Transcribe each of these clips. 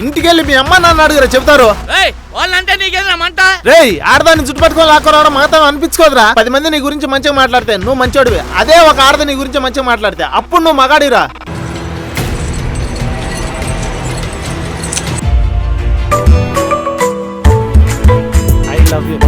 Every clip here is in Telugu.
ఇంటికెళ్ళి మీ అమ్మ నాన్న అడుగురా చెప్తారు. వాళ్ళంటే నీకేదమంట రేయ్ ఆడదాన్ని చుట్టుపట్టుకొని లాక్కరావడం మాత్రం అనిపించుకోదురా. 10 మంది నీ గురించి మంచిగా మాట్లాడితే నువ్వు మంచోడివి. అదే ఒక ఆడద నీ గురించి మంచిగా మాట్లాడితే అప్పుడు నువ్వు మగాడిరా. I love you.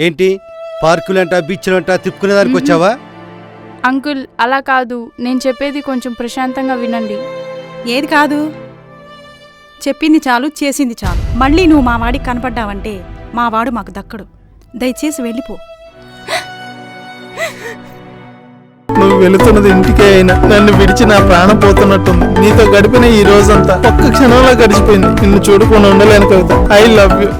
ఏంటి పార్కులంట బీచ్లంట తిప్పుకునేదానికి వచ్చావా? అంకుల్ అలా కాదు, నేను చెప్పేది కొంచెం ప్రశాంతంగా వినండి. ఏది కాదు, చెప్పింది చాలు చేసింది చాలు. మళ్ళీ నువ్వు మా వాడికి కనపడ్డావంటే మా వాడు మాకు దక్కడు. దయచేసి వెళ్ళిపో. నువ్వు వెళుతున్నది ఇంటికే అయినా నన్ను విడిచి నా ప్రాణం పోతున్నట్టుంది. నీతో గడిపిన ఈ రోజంతా ఒక్క క్షణంలో గడిచిపోయింది. నిన్ను చూడుకొని ఉండలేను కవిత. I love you.